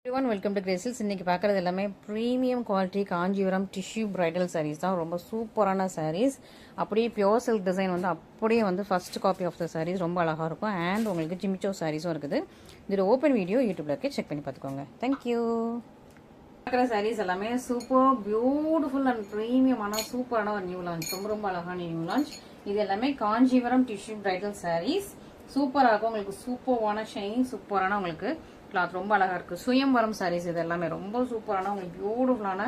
everyone, welcome to Graces. இன்னைக்கு பார்க்குறது எல்லாமே premium quality Kanchipuram tissue bridal sarees தான். ரொம்ப சூப்பரான சாரீஸ். அப்படியே பியோர் சில்க் டிசைன் வந்து அப்படியே வந்து first copy of the sarees ரொம்ப அழகாக இருக்கும். அண்ட் உங்களுக்கு ஜிமிச்சோ சாரீஸும் இருக்குது. இதோட ஓப்பன் வீடியோ யூடியூப்ல இருக்கு, செக் பண்ணி பார்த்துக்கோங்க. தேங்க்யூ. பார்க்குற சாரீஸ் எல்லாமே சூப்பர் பியூட்டிஃபுல் அண்ட் ப்ரீமியமான சூப்பரான ஒரு நியூ லான்ச். ரொம்ப ரொம்ப அழகான நியூ லான்ச். இது எல்லாமே காஞ்சிபுரம் டிஷ்யூ பிரைடல் சாரீஸ். சூப்பராக இருக்கும். உங்களுக்கு சூப்பரான ஷைனிங், சூப்பரான உங்களுக்கு கிளாத் ரொம்ப அழகா இருக்கு. சுயம்பரம் சாரீஸ் இது எல்லாமே ரொம்ப சூப்பரான உங்களுக்கு பியூட்டிஃபுல்லான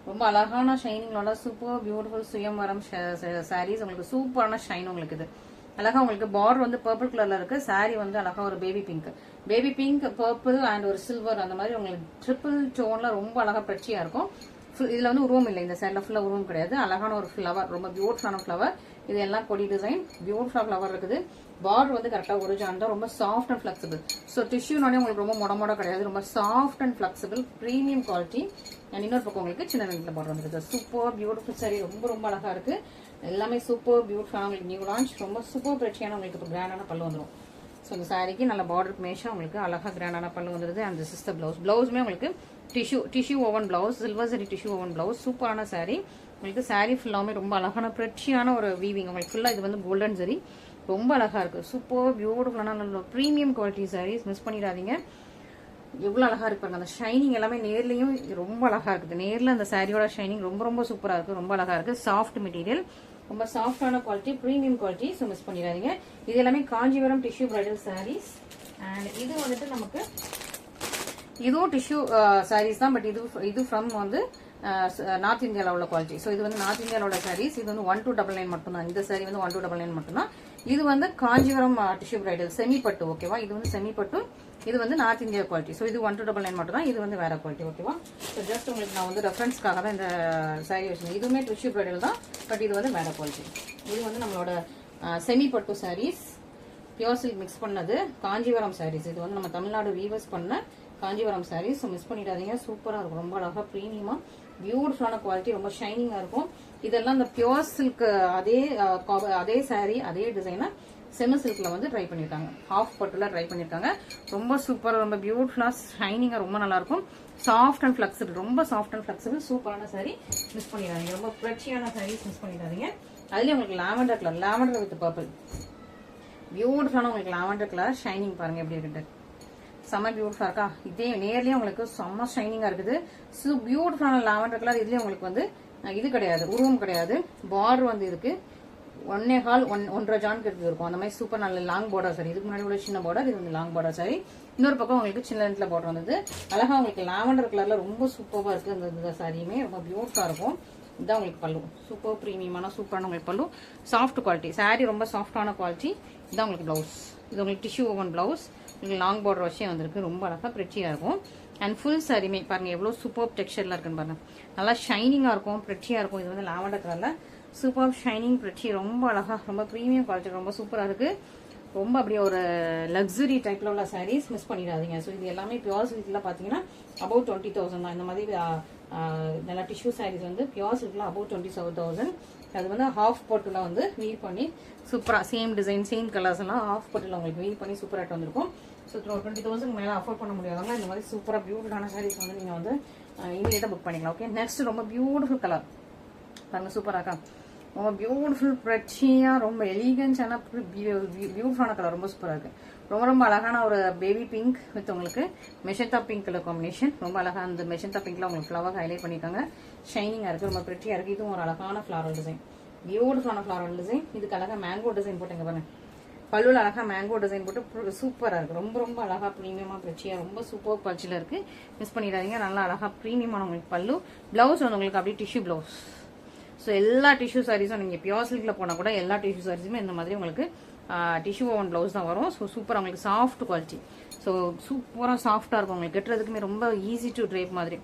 ரொம்ப அழகான ஷைனிங்கோட சூப்பர் பியூட்டிஃபுல் சுயம்பரம் சாரீஸ். உங்களுக்கு சூப்பரான ஷைன் உங்களுக்கு இது அழகா. உங்களுக்கு பார்டர் வந்து பர்பிள் கலர்ல இருக்கு. சாரி வந்து அழகா ஒரு பேபி பிங்க் பர்பிள் அண்ட் ஒரு சில்வர் அந்த மாதிரி உங்களுக்கு ட்ரிபிள் டோன்ல ரொம்ப அழகா பிரச்சியா இருக்கும். இதுல வந்து உருவம் இல்லை, இந்த சைட்ல ஃபுல்லா உருவம் கிடையாது. அழகான ஒரு ஃபிளவர், ரொம்ப பியூட்டிஃபுல்லான ஃபிளவர். இது எல்லாம் கொடி டிசைன், பியூட்டிஃபுல்லா ஃபிளவர் இருக்குது. பார்டர் வந்து கரெக்டா ஒரு ஜான் தான், ரொம்ப சாஃப்ட் அண்ட் ஃபிளெக்சிபிள். ஸோ டிஷ்யூனோட உங்களுக்கு ரொம்ப மொட கிடையாது, ரொம்ப soft and flexible, premium quality. And இன்னொரு பக்கம் உங்களுக்கு சின்ன நெட்ல பார்டர் வந்துருக்கு. சூப்பர் பியூட்டிஃபுல் சாரி, ரொம்ப ரொம்ப அழகா இருக்கு. எல்லாமே சூப்பர் பியூட்டிஃபுல்லான உங்களுக்கு நியூ லான்ச். ரொம்ப சூப்பர் பிரச்சியான உங்களுக்கு இப்போ கிராண்டான பல்லு வந்துடும். ஸோ இந்த சாரிக்கு நல்ல பார்டருக்கு மேஷா உங்களுக்கு அழகா கிராண்டான பல்லு வந்துருது. அந்த சிஸ்டர் பிளவுஸுமே உங்களுக்கு டிஷ்யூ ஓவன் பிளவுஸ், சில்வர் சரி டிஷ்யூ ஓவன் பிளவுஸ். சூப்பரான சாரி. உங்களுக்கு சாரி ஃபுல்லாமே ரொம்ப அழகான பிரச்சியான ஒரு வீவிங். உங்களுக்கு ஃபுல்லா இது வந்து கோல்டன் சரி, ரொம்ப அழகா இருக்கு. சூப்பர் பியூட்டிஃபுல்லான ப்ரீமியம் குவாலிட்டி சாரீஸ், மிஸ் பண்ணிடாதீங்க. எவ்வளவு அழகா இருக்கு பாருங்க. அந்த ஷைனிங் எல்லாமே நேர்லயும் ரொம்ப அழகா இருக்குது. நேர்ல அந்த சாரியோட ஷைனிங் ரொம்ப ரொம்ப சூப்பரா இருக்கு, ரொம்ப அழகா இருக்கு. சாஃப்ட் மெட்டீரியல், ரொம்ப சாஃப்டான quality, premium quality. So miss பண்ணிடாதீங்க. இது எல்லாமே Kanchipuram tissue bridal sarees. And இது வந்துட்டு நமக்கு இதுவும் டிஷ்யூ சாரீஸ் தான், பட் இது ஃப்ரம் வந்து நார்த் இந்தியாவில் உள்ள குவாலிட்டி. ஸோ இது வந்து நார்த் இந்தியாவில் உள்ள சாரீஸ். இது வந்து 1299 மட்டும் தான். இந்த சாரி வந்து 1299 மட்டும் தான். இது வந்து காஞ்சிபுரம் டிஷ்யூ பிரைடல் செமி பட்டு, ஓகேவா. இது வந்து செமி பட்டு, இது வந்து நார்த் இந்தியா குவாலிட்டி. ஸோ இது 1299 மட்டும் தான். இது வந்து வேற குவாலிட்டி, ஓகேவா. ஸோ ஜஸ்ட் உங்களுக்கு நான் வந்து ரெஃபரன்ஸ்க்காக தான் இந்த சாரி வச்சிருந்தேன். இதுவுமே டிஷ்யூ பிரைடல் தான், பட் இது வந்து வேற குவாலிட்டி. இது வந்து நம்மளோட செமி பட்டு சாரீஸ், பியோர் சில்க் மிக்ஸ் பண்ணது காஞ்சிபுரம் சாரீஸ். இது வந்து நம்ம தமிழ்நாடு வீவர்ஸ் பண்ண காஞ்சிபுரம் சாரீஸ். ஸோ மிஸ் பண்ணிடாதீங்க. சூப்பரா இருக்கும், ரொம்ப அழகா ப்ரீமியமா பியூட்டிஃபுல்லான குவாலிட்டி, ரொம்ப ஷைனிங்கா இருக்கும். இதெல்லாம் இந்த பியோர் சில்க் அதே சாரி அதே டிசைனை செமி சில்க்ல வந்து ட்ரை பண்ணிருக்காங்க, ஹாஃப் பட்டுல ட்ரை பண்ணிருக்காங்க. ரொம்ப சூப்பர், ரொம்ப பியூட்டிஃபுல்லா ஷைனிங்கா ரொம்ப நல்லா இருக்கும். சாஃப்ட் அண்ட் ஃபிளெக்சிபிள், ரொம்ப சாஃப்ட் அண்ட் ஃபிளெக்சிபிள், சூப்பரான சாரி. மிஸ் பண்ணிடாதீங்க. ரொம்ப பிரச்சியான சாரீஸ், மிஸ் பண்ணிடாதீங்க. அதுலயும் உங்களுக்கு lavender colour, lavender with purple, பியூட்டிஃபுல்லான உங்களுக்கு லாவெண்டர் கலர் ஷைனிங் பாருங்க எப்படி இருக்கு. செம்ம பியூட்டிஃபுல்லா இருக்கா. இதே நேர்லயே உங்களுக்கு செம்ம ஷைனிங்கா இருக்குது. பியூட்டிஃபுல்லான லாவெண்டர் கலர். இதுலயே உங்களுக்கு வந்து இது கிடையாது, உருவம் கிடையாது. பார்டர் வந்து இருக்கு 1.25 ஜான் கிட்ட இருக்கும். அந்த மாதிரி சூப்பர் நல்ல லாங் பார்டர் சாரி. இதுக்கு முன்னாடி உள்ள சின்ன பார்டர், இது வந்து லாங் பார்டர் சாரி. இன்னொரு பக்கம் உங்களுக்கு சின்ன லென்த்ல பார்டர் வந்தது. அழகா உங்களுக்கு லாவெண்டர் கலர்ல ரொம்ப சூப்பரா இருக்கு. இந்த சாரியுமே ரொம்ப பியூட்டிஃபுல்லா இருக்கும். இதுதான் உங்களுக்கு பல்லு, சூப்பர் ப்ரீமியமான சூப்பரான உங்களுக்கு பல்லு. சாஃப்ட் குவாலிட்டி சாரி, ரொம்ப சாஃப்டான குவாலிட்டி. இதுதான் உங்களுக்கு பிளவுஸ். இது உங்களுக்கு டிஷ்யூ ஓவன் பிளவுஸ். உங்களுக்கு லாங் பார்டர் வச்சே வந்திருக்கு, ரொம்ப அழகா பிரெச்சியா இருக்கும். அண்ட் ஃபுல் சாரியுமே பாருங்க எவ்வளவு சூப்பர் டெக்ஸ்சர்ல இருக்குன்னு பாருங்க. நல்லா ஷைனிங்கா இருக்கும், பிரெச்சியா இருக்கும். இது வந்து லாவெண்டர் கலர்ல சூப்பர் ஷைனிங் பிரெச்சி, ரொம்ப அழகா, ரொம்ப ப்ரீமியம் குவாலிட்டி, ரொம்ப சூப்பரா இருக்கு. ரொம்ப அப்படியே ஒரு லக்ஸுரி டைப்ல உள்ள சாரீஸ், மிஸ் பண்ணிடாதீங்க. ஸோ இது எல்லாமே பியோர் சில்க்ல பாத்தீங்கன்னா அபவுட் 20,000 தான். இந்த மாதிரி நல்லா டிஷ்யூ சாரீஸ் வந்து பியோர் சில்க்ல அபவுட் 27,000. அது வந்து ஹாஃப் போட்டுல வந்து வீவ் பண்ணி சூப்பரா சேம் டிசைன் சேம் கலர்ஸ் எல்லாம் ஹாஃப் போட்டுல உங்களுக்கு வீவ் பண்ணி சூப்பராக வந்திருக்கும். ஸோ 20,000 மேலே அஃபோர்ட் பண்ண முடியாதவங்க இந்த மாதிரி சூப்பரா பியூட்டிஃபுல்லான சாரீஸ் வந்து நீங்க வந்து இமீடியட்டா புக் பண்ணிக்கலாம். ஓகே, நெக்ஸ்ட் ரொம்ப பியூட்டிஃபுல் கலர் பாருங்க, சூப்பரா இருக்கா. ரொம்ப பியூட்டிஃபுல் பிரச்சியா, ரொம்ப எலிகன்ஸான பியூட்டிஃபுல்லான கலர், ரொம்ப சூப்பரா இருக்கு. ரொம்ப ரொம்ப அழகான ஒரு பேபி பிங்க் வித் உங்களுக்கு மெஜந்தா பிங்க் கலர் காம்பினேஷன். ரொம்ப அழகா அந்த மெஜந்தா பிங்க்ல உங்களுக்கு ஃபிளவர் ஹைலைட் பண்ணிருக்காங்க. ஷைனிங்கா இருக்கு, ரொம்ப பிரிட்டியா இருக்கு. இதுவும் ஒரு அழகான ஃபிளாரல் டிசைன், பியூட்டிஃபுல்லான ஃபிளாரல் டிசைன். இதுக்கு அழகா மேங்கோ டிசைன் போட்டுங்க பாருங்க. பல்லுல அழகா மேங்கோ டிசைன் போட்டு சூப்பரா இருக்கு. ரொம்ப ரொம்ப அழகா ப்ரீமியமா பிரச்சியா, ரொம்ப சூப்பர் குவாலிட்டியில இருக்கு. மிஸ் பண்ணிடாதீங்க. நல்லா அழகா ப்ரீமியமான உங்களுக்கு பல்லு. பிளவுஸ் வந்து உங்களுக்கு அப்படியே டிஷ்யூ பிளவுஸ். ஸோ எல்லா டிஷ்யூ சாரீஸும் நீங்க பியோர் சில்க்ல போனா கூட எல்லா டிஷ்யூ சாரீஸுமே இந்த மாதிரி உங்களுக்கு டிஷ்யூ ஓவன் பிளவுஸ் தான் வரும். ஸோ சூப்பரா உங்களுக்கு சாஃப்ட் குவாலிட்டி. ஸோ சூப்பரா சாஃப்டா இருக்கும். உங்களுக்கு கட்டுறதுக்குமே ரொம்ப ஈஸி டு ட்ரேப் மாதிரி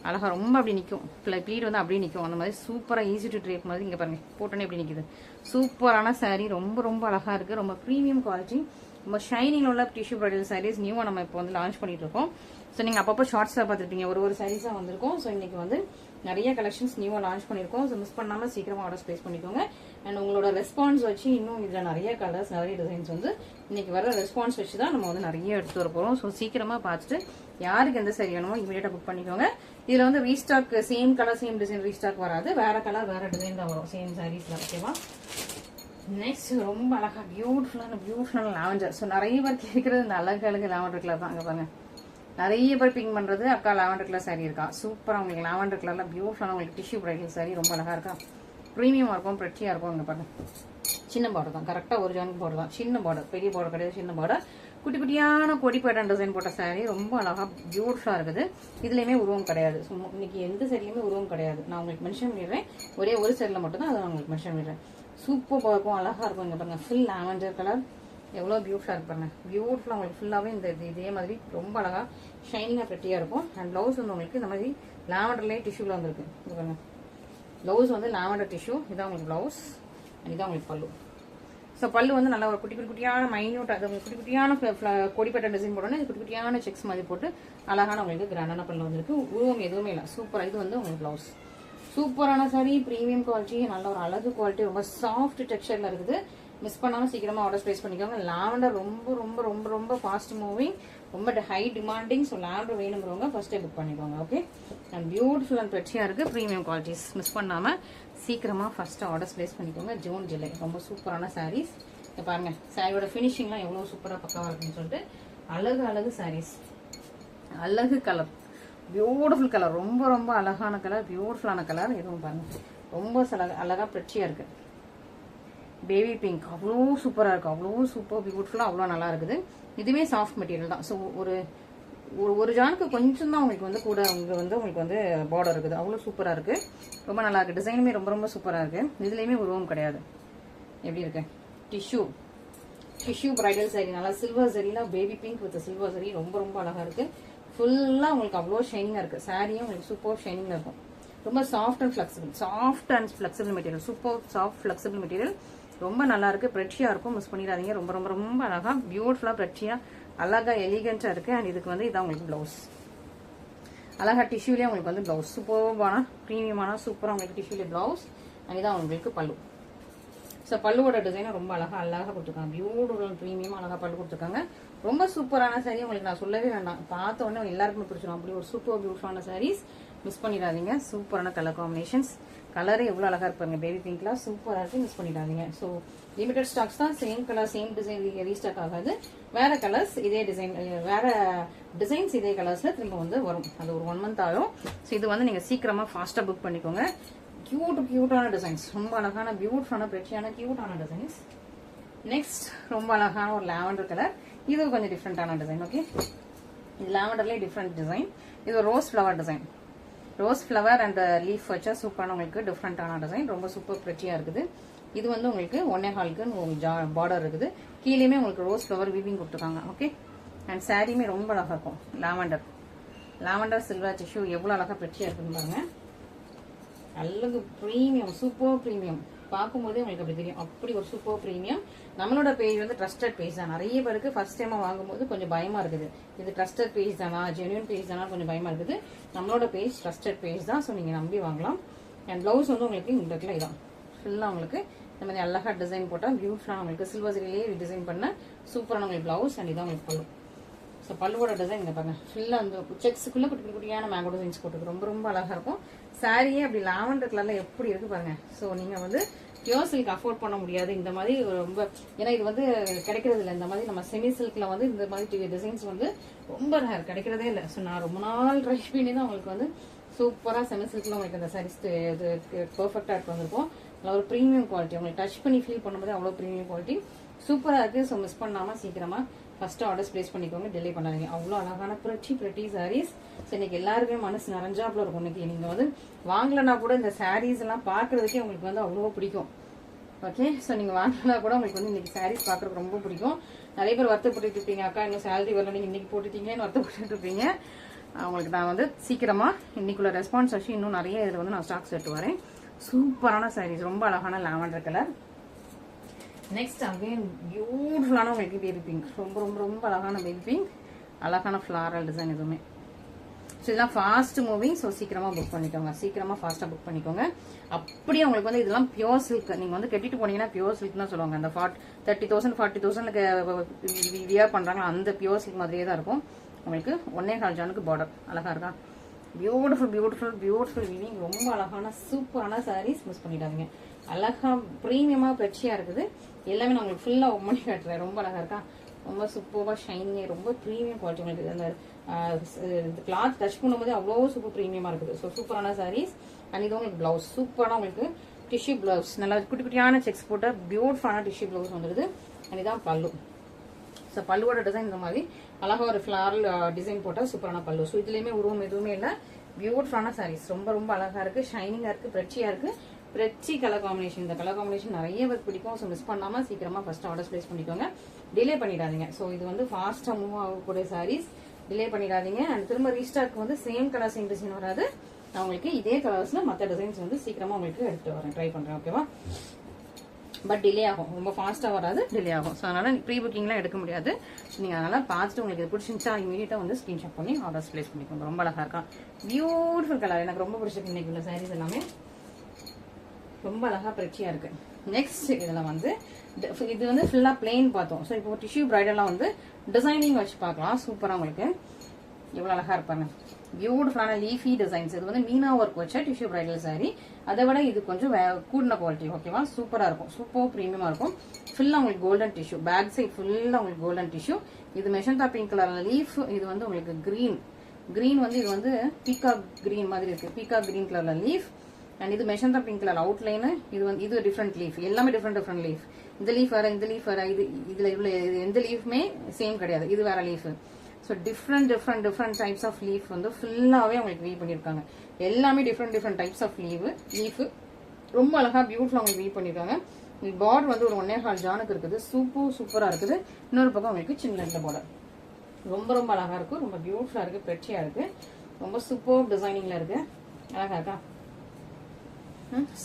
அழகா, ரொம்ப அப்படி நிற்கும். ப்ளீட் வந்து அப்படியே நிற்கும். அந்த மாதிரி சூப்பரா ஈஸி டு ட்ரேப் மாதிரி. இங்க பாருங்க போட்டோன்னே எப்படி நிற்குது. சூப்பரான சாரீ, ரொம்ப ரொம்ப அழகா இருக்கு. ரொம்ப ப்ரீமியம் குவாலிட்டி, ரொம்ப ஷைனிங் உள்ள டிஷ்யூ பிரைடல் சாரீஸ் நியூவா நம்ம இப்போ வந்து லான்ச் பண்ணிட்டு இருக்கோம். ஸோ நீங்க அப்பப்போ ஷார்ட்ஸ்ல பார்த்துருப்பீங்க, ஒரு சாரீஸா வந்திருக்கும். ஸோ இன்னைக்கு வந்து நிறைய கலெக்ஷன்ஸ் நியூவா லான்ச் பண்ணிருக்கோம். ஸோ மிஸ் பண்ணாம சீக்கிரமா ஆர்டர் பிளேஸ் பண்ணிக்கோங்க. அண்ட் உங்களோட ரெஸ்பான்ஸ் வச்சு இன்னும் இதுல நிறைய கலர்ஸ் நிறைய டிசைன்ஸ் வந்து இன்னைக்கு வர ரெஸ்பான்ஸ் வச்சு தான் நம்ம வந்து நிறைய எடுத்து வர போறோம். ஸோ சீக்கிரமா பார்த்துட்டு யாருக்கு எந்த saree வேணுமோ இமீடியட்டா புக் பண்ணிக்கோங்க. இதுல வந்து restock same colour same design restock வராது, வேற கலர் வேற டிசைன் தான் வரும் சேம் சாரீஸ்ல. ஓகேவா? நெக்ஸ்ட் ரொம்ப அழகா பியூட்டிஃபுல்லான லாவெண்டர். ஸோ நிறைய பேர் கேட்கறது இந்த அழகு லாவெண்டர் கலர் தான். அங்கே பாருங்க, நிறைய பேர் பிங்க் பண்றது அக்கா லாவெண்டர் கலர் சாரீ இருக்கா. சூப்பரா உங்களுக்கு லாவெண்டர் கலர்ல பியூட்டிஃபுல்லான உங்களுக்கு டிஷ்யூ பிரைடல் சாரீ ரொம்ப அழகா இருக்கா, ப்ரீமியமா இருக்கும், பிரெட்டியா இருக்கும். அங்கே பாருங்க, சின்ன பார்டர் தான், கரெக்டா ஒரு ஜானுக்கு பார்டர் தான், சின்ன பார்டர், பெரிய பார்டர் கிடையாது, சின்ன பார்டர், குட்டி குட்டியான கொடி பேட்டர்ன் டிசைன் போட்ட சாரீ ரொம்ப அழகா பியூட்டிஃபுல்லா இருக்குது. இதுலயுமே உருவம் கிடையாது. இன்னைக்கு எந்த சாரியுமே உருவம் கிடையாது. நான் உங்களுக்கு மென்ஷன் பண்ணிடுறேன், ஒரே ஒரு சாரில மட்டும் தான் அதை நான் உங்களுக்கு மென்ஷன் பண்ணிடுறேன். சூப்பராக இருக்கும், அழகா இருக்கும். இங்க பாருங்க, ஃபுல் லாவெண்டர் கலர் எவ்வளோ பியூட்டிஃபுல்லா இருக்கு பாருங்க. பியூட்டிஃபுல்லா உங்களுக்கு ஃபுல்லாவே இந்த இதே மாதிரி ரொம்ப அழகா ஷைனிங்கா பெட்டியா இருக்கும். அண்ட் பிளவுஸ் வந்து உங்களுக்கு இந்த மாதிரி லாவெண்டர்லேயே டிஷ்யூல வந்துருக்கு. இது பாருங்க, பிளவுஸ் வந்து லாவெண்டர் டிஷ்யூ. இதான் உங்களுக்கு பிளவுஸ் அண்ட் இதான் உங்களுக்கு பல்லு. ஸோ பல்லு வந்து நல்லா ஒரு குட்டியான மைன்யூட், அது குட்டி குட்டியான கொடிப்பட்ட டிசைன் போடணும். குட்டி குட்டியான செக்ஸ் மாதிரி போட்டு அழகான உங்களுக்கு கிராண்டான பல்லு வந்துருக்கு. உருவம் எதுவுமே இல்லை, சூப்பரா. இது வந்து உங்களுக்கு பிளவுஸ். சூப்பரான சாரி, பிரீமியம் குவாலிட்டி, நல்ல ஒரு அழகு குவாலிட்டி, ரொம்ப சாஃப்ட் டெக்ஸ்சர்ல இருக்குது. மிஸ் பண்ணாம சீக்கிரமா ஆர்டர் பிளேஸ் பண்ணிக்கோங்க. லாவெண்டர் ரொம்ப ரொம்ப ரொம்ப ரொம்ப ஃபாஸ்ட் மூவிங், ரொம்ப ஹை டிமாண்டிங். ஸோ லாவெண்டர் வேணுங்கிறவங்க ஃபர்ஸ்டே புக் பண்ணிக்கோங்க. ஓகே, அண்ட் பியூட்டிஃபுல் அண்ட் பெட்சியா இருக்கு, பிரீமியம் குவாலிட்டிஸ். மிஸ் பண்ணாம சீக்கிரமா ஃபர்ஸ்ட் ஆர்டர் பிளேஸ் பண்ணிக்கோங்க. ஜூன் ஜூலை ரொம்ப சூப்பரான சாரீஸ். பாருங்க, சாரியோட ஃபினிஷிங்லாம் எவ்வளவு சூப்பரா பக்காவா இருக்குன்னு சொல்லிட்டு அழகு சாரீஸ், அழகு கலர், பியூட்டிஃபுல் கலர், ரொம்ப ரொம்ப அழகான கலர், பியூட்டிஃபுல்லான கலர். இதுவும் பாருங்க, ரொம்ப அழகா பிரெச்சியா இருக்கு. பேபி பிங்க் அவ்வளோ சூப்பரா இருக்கு, அவ்வளோ சூப்பர் பியூட்டிஃபுல்லா, அவ்வளோ நல்லா இருக்குது. இதுவே சாஃப்ட் மெட்டீரியல் தான். ஸோ ஒரு ஜானுக்கு கொஞ்சம் தான் உங்களுக்கு வந்து கூட உங்களுக்கு வந்து பார்டர் இருக்குது. அவ்வளோ சூப்பரா இருக்கு, ரொம்ப நல்லா இருக்கு. டிசைனுமே ரொம்ப ரொம்ப சூப்பரா இருக்கு. இதுலயுமே உருவம் கிடையாது. எப்படி இருக்கு? டிஷ்யூ பிரைடல் சாரி, நல்லா சில்வர் சரியில பேபி பிங்க் வித் சில்வர் சரி, ரொம்ப ரொம்ப அழகா இருக்கு. ஃபுல்லா உங்களுக்கு அவ்வளோ ஷைனிங்கா இருக்கு. சாரியும் உங்களுக்கு சூப்பர் ஷைனிங்கா இருக்கும். ரொம்ப soft and flexible material, super soft flexible material, ரொம்ப நல்லா இருக்கு. பிரெட்சியா இருக்கும், மிஸ் பண்ணிடாதீங்க. ரொம்ப ரொம்ப ரொம்ப அழகா பியூட்டிஃபுல்லா பிரெட்சியா அழகா எலிகண்டா இருக்கு. அண்ட் இதுக்கு வந்து இதான் உங்களுக்கு பிளவுஸ். அழகா டிஷ்யூலயே உங்களுக்கு வந்து பிளவுஸ், சூப்பர்வான பிரீமியமான சூப்பரா உங்களுக்கு டிஷ்யூல பிளவுஸ். அண்ட் இதான் உங்களுக்கு பல்லு. ஸோ பல்லுவோட டிசைனும் ரொம்ப அழகா கொடுத்துருக்காங்க. பியூட்டிஃபுல் பிரீமியம் அழகா பல்லு கொடுத்துருக்காங்க. ரொம்ப சூப்பரான சாரி, உங்களுக்கு நான் சொல்லவே வேண்டாம், பார்த்த உடனே எல்லாருக்குமே பிடிச்சிடும். அப்படி ஒரு சூப்பர் பியூட்டிஃபுல்லான சாரீஸ், மிஸ் பண்ணிடாதீங்க. சூப்பரான கலர் காம்பினேஷன்ஸ், கலரே எவ்வளவு அழகா இருப்பாங்க. பேபி பிங்க்லாம் சூப்பரா இருக்கு, மிஸ் பண்ணிடாதீங்க. ஸோ லிமிடெட் ஸ்டாக்ஸ் தான், same colour same design restock ஆகாது. வேற கலர்ஸ் இதே டிசைன், வேற டிசைன்ஸ் இதே கலர்ஸ்ல திரும்ப வந்து வரும். அது ஒரு 1 month ஆகும். ஸோ இது வந்து நீங்க சீக்கிரமா ஃபாஸ்டா புக் பண்ணிக்கோங்க. கியூட்டான டிசைன்ஸ், ரொம்ப அழகான பியூட்டிஃபுல்லான பிரெட்சியான கியூட்டான டிசைன்ஸ். நெக்ஸ்ட் ரொம்ப அழகான ஒரு லாவெண்டர் கலர். இது கொஞ்சம் டிஃப்ரெண்டான டிசைன். ஓகே, இது லாவெண்டர்லேயே டிஃப்ரெண்ட் டிசைன். இது rose flower design, rose flower and leaf வச்சா சூப்பரான உங்களுக்கு டிஃப்ரெண்டான டிசைன், ரொம்ப சூப்பர் பிரெட்டியா இருக்குது. இது வந்து உங்களுக்கு 1.5 பார்டர் இருக்குது. கீழேயுமே உங்களுக்கு ரோஸ் ஃப்ளவர் வீவிங் கொடுத்துருக்காங்க. ஓகே, அண்ட் சாரியுமே ரொம்ப அழகா இருக்கும். லாவெண்டர் சில்வர் டிஷ்யூ எவ்வளவு அழகா பிரெட்டியா இருக்குன்னு பாருங்க. அழகு பிரீமியம், சூப்பர் பிரீமியம். பார்க்கும்போதே உங்களுக்கு அப்படி தெரியும், அப்படி ஒரு சூப்பர் பிரீமியம். நம்மளோட பேஜ் வந்து ட்ரஸ்டட் பேஜ் தான். நிறைய பேருக்கு ஃபர்ஸ்ட் டைமா வாங்கும்போது கொஞ்சம் பயமா இருக்குது, இது ட்ரஸ்டட் பேஜ் தானா, ஜென்யூன் பேஜ் தானா, கொஞ்சம் பயமா இருக்குது. நம்மளோட பேஜ் ட்ரஸ்டட் பேஜ் தான். ஸோ நீங்க நம்பி வாங்கலாம். அண்ட் பிளவுஸ் வந்து உங்களுக்கு இந்த இடத்துல இதான் ஃபுல்லா உங்களுக்கு இந்த மாதிரி அழகா டிசைன் போட்டா பியூட்டிஃபுல்லான உங்களுக்கு சில்வர் சரியிலேயே டிசைன் பண்ண சூப்பரான உங்களுக்கு பிளவுஸ். அண்ட் இதான் உங்களுக்கு பல்லு. ஸோ பல்லுவோட டிசைன் இங்க பாருங்க, ஃபுல்லா அந்த செக்ஸுக்குள்ள குட்டி குட்டியான மேங்கோ டிசைன்ஸ் போட்டுருக்கு, ரொம்ப ரொம்ப அழகா இருக்கும். சாரியே அப்படி லாவெண்டர் கலர்ல எப்படி இருக்கு பாருங்க. ஸோ நீங்க வந்து பியூர் சில்க் அஃபோர்ட் பண்ண முடியாது இந்த மாதிரி ரொம்ப, ஏன்னா இது வந்து கிடைக்கிறது இல்லை. இந்த மாதிரி நம்ம செமி சில்க்ல வந்து இந்த மாதிரி டிசைன்ஸ் வந்து ரொம்ப ரேர், கிடைக்கிறதே இல்லை. ஸோ நான் ரொம்ப நாள் ட்ரை பண்ணி தான் உங்களுக்கு வந்து சூப்பரா செமி சில்க்ல உங்களுக்கு இந்த சாரீஸ் பெர்ஃபெக்டா எடுத்து வந்திருக்கும். ஒரு பிரீமியம் குவாலிட்டி, உங்களுக்கு டச் பண்ணி ஃபீல் பண்ணும்போது அவ்வளோ பிரீமியம் குவாலிட்டி சூப்பரா இருக்கு. ஸோ மிஸ் பண்ணாம சீக்கிரமா ஃபர்ஸ்ட் ஆர்டர்ஸ் பிளேஸ் பண்ணிக்கோங்க, டிலே பண்ணாதீங்க. அவ்வளோ அழகான பிரெட்டி சாரீஸ். ஸோ இன்னைக்கு எல்லாருக்குமே மனசு நிறைஞ்சாப்புல இருக்கும். இன்னைக்கு நீங்க வந்து வாங்கலன்னா கூட இந்த சாரீஸ் எல்லாம் பாக்குறதுக்கே உங்களுக்கு வந்து அவ்வளோ பிடிக்கும். ஓகே, ஸோ நீங்க வாங்கலன்னா கூட உங்களுக்கு வந்து இன்னைக்கு சாரீஸ் பாக்குறதுக்கு ரொம்ப பிடிக்கும். நிறைய பேர் வருத்தப்பட்டு இருப்பீங்க, அக்கா இன்னும் சேலரி வரல, நீங்க இன்னைக்கு போட்டுட்டீங்கன்னு வருத்தப்பட்டு இருப்பீங்க. அவங்களுக்கு நான் வந்து சீக்கிரமா இன்னைக்குள்ள ரெஸ்பான்ஸ் வச்சு இன்னும் நிறைய இதுல வந்து நான் ஸ்டாக்ஸ் எடுத்து வரேன். சூப்பரான சாரீஸ், ரொம்ப அழகான லாவெண்டர் கலர். நெக்ஸ்ட் அகைன் பியூட்டிஃபுல்லான உங்களுக்கு பேபி பிங்க், ரொம்ப ரொம்ப ரொம்ப அழகான பேபி பிங்க், அழகான ஃபிளாரல் டிசைன். எதுவுமே ஸோ இதெல்லாம் ஃபாஸ்ட் மூவிங். ஸோ சீக்கிரமா புக் பண்ணிக்கோங்க, சீக்கிரமா ஃபாஸ்டா புக் பண்ணிக்கோங்க. அப்படியே உங்களுக்கு வந்து இதெல்லாம் பியூர் சில்க், நீங்க வந்து கட்டிட்டு போனீங்கன்னா பியூர் சில்க் தான் சொல்லுவாங்க. அந்த 30,000 40,000 வியர் பண்றாங்க, அந்த பியூர் சில்க் மாதிரியே தான் இருக்கும். உங்களுக்கு 1.25 ஜானுக்கு பார்டர். அழகா இருக்கா? Beautiful beautiful beautiful weaving. ரொம்ப அழகான சூப்பரான சாரீஸ். மிஸ் பண்ணிடாதீங்க. அழகா ப்ரீமியமாக பெட்சியாக இருக்குது. எல்லாமே நான் உங்களுக்கு ஃபுல்லாக ஓப்பன் பண்ணி காட்டுறேன். ரொம்ப அழகாக இருக்கா? ரொம்ப சூப்பராக ஷைனிங், ரொம்ப ப்ரீமியம் குவாலிட்டி. உங்களுக்கு அந்த கிளாத் டச் பண்ணும்போது அவ்வளோ சூப்பர் ப்ரீமியமாக இருக்குது. ஸோ சூப்பரான சாரீஸ். அண்ட் இது உங்களுக்கு ப்ளவுஸ் சூப்பராக உங்களுக்கு டிஷ்யூ ப்ளவுஸ், நல்லா குட்டி குட்டியான செக்ஸ் போட்ட பியூட்டிஃபுல்லான டிஷ்யூ ப்ளவுஸ் வந்துடுது. அண்ட் இதான் பல்லு. ஸோ பல்லுவோட டிசைன் இந்த மாதிரி அழகாக ஒரு ஃப்ளாரல் டிசைன் போட்டால் சூப்பரான பல்லு. ஸோ இதுலேயுமே உருவம் எதுவுமே இல்லை. பியூட்டிஃபுல்லான சாரீஸ். ரொம்ப ரொம்ப அழகாக இருக்குது, ஷைனிங்காக இருக்குது, பிரெச்சியாக இருக்குது. பிரெச்சி கலர் காம்பினேஷன். இந்த கலர் காம்பினேஷன் நிறைய பேருக்கு பிடிக்கும். ஸோ மிஸ் பண்ணாமல் சீக்கிரமாக ஃபர்ஸ்ட் ஆர்டர்ஸ் பிளேஸ் பண்ணிக்கோங்க. டிலே பண்ணிடாதீங்க. ஸோ இது வந்து ஃபாஸ்ட்டாக மூவ் ஆகக்கூடிய சாரீஸ். டிலே பண்ணிடாதீங்க. அண்ட் திரும்ப ரீஸ்டாக் வந்து சேம் கலர் சேம் டிசைன் வராது. நான் உங்களுக்கு இதே கலர்ஸில் மற்ற டிசைன்ஸ் வந்து சீக்கிரமாக உங்களுக்கு எடுத்துட்டு வரேன், ட்ரை பண்ணுறேன். ஓகேவா? பட் டிலே ஆகும், ரொம்ப ஃபாஸ்ட்டாக வராது, டிலே ஆகும். ஸோ அதனால் ப்ரீ புக்கிங்லாம் எடுக்க முடியாது. நீங்கள் அதனால் பார்த்துட்டு உங்களுக்கு இது பிடிச்சிருந்துச்சா இமீடியட்டாக வந்து ஸ்க்ரீன்ஷாட் பண்ணி ஆர்டர்ஸ் பிளேஸ் பண்ணிக்கோங்க. ரொம்ப அழகாக இருக்கா? Beautiful colour. எனக்கு ரொம்ப பிடிச்சிருக்கு இன்னைக்கு உள்ள சாரீஸ் எல்லாமே. ரொம்ப அழகாக பிரெச்சியாக இருக்குது. நெக்ஸ்ட் இதில் வந்து இது வந்து ஃபுல்லாக பிளெயின் பார்த்தோம். ஸோ இப்போ டிஷ்யூ பிரைடெல்லாம் வந்து டிசைனிங் வச்சு பார்க்கலாம். சூப்பராக உங்களுக்கு எவ்வளோ அழகாக இருப்பாங்க. பியூட்டிஃபுல்லான லீஃபி டிசைன்ஸ். இது வந்து மீனா ஒர்க் வச்ச டிஷ்யூ பிரைடல் சாரி. அதை விட இது கொஞ்சம் கூடின குவாலிட்டி. ஓகேவா? சூப்பராக இருக்கும், சூப்பர் ப்ரீமியமாக இருக்கும். ஃபுல்லாக உங்களுக்கு கோல்டன் டிஷ்யூ. பேக் சைட் ஃபுல்லாக உங்களுக்கு கோல்டன் டிஷ்யூ. இது மெஷந்தா பிங்க் கலர்ல லீஃப். இது வந்து உங்களுக்கு கிரீன் வந்து இது வந்து பீகாக் கிரீன் மாதிரி இருக்கு. பீகாக் கிரீன் கலர்ல லீஃப். அண்ட் இது மெஷந்தா பிங்க் கலர் அவுட்லைன். இது வந்து இது டிஃப்ரெண்ட் லீஃப். எல்லாமே டிஃப்ரெண்ட் லீஃப். இந்த லீஃப் வேற, இந்த லீஃப் வேற. இதுல எந்த லீஃப்மே சேம் கிடையாது. இது வேற leaf. So different types of leaf வந்து ஃபுல்லாகவே உங்களுக்கு வீவ் பண்ணியிருக்காங்க. எல்லாமே டிஃப்ரெண்ட் டைப்ஸ் ஆஃப் லீஃப். ரொம்ப அழகாக பியூட்டிஃபுல்லாக உங்களுக்கு வீவ் பண்ணியிருக்காங்க. பார்டர் வந்து ஒரு 1.25 ஜானுக்கு இருக்குது. சூப்பராக இருக்குது. இன்னொரு பக்கம் உங்களுக்கு சின்ன பார்டர். ரொம்ப ரொம்ப அழகாக இருக்கும். ரொம்ப பியூட்டிஃபுல்லாக இருக்குது, பெட்சியாக இருக்குது. ரொம்ப சூப்பர் டிசைனிங்கில் இருக்குது. அழகாக இருக்கா?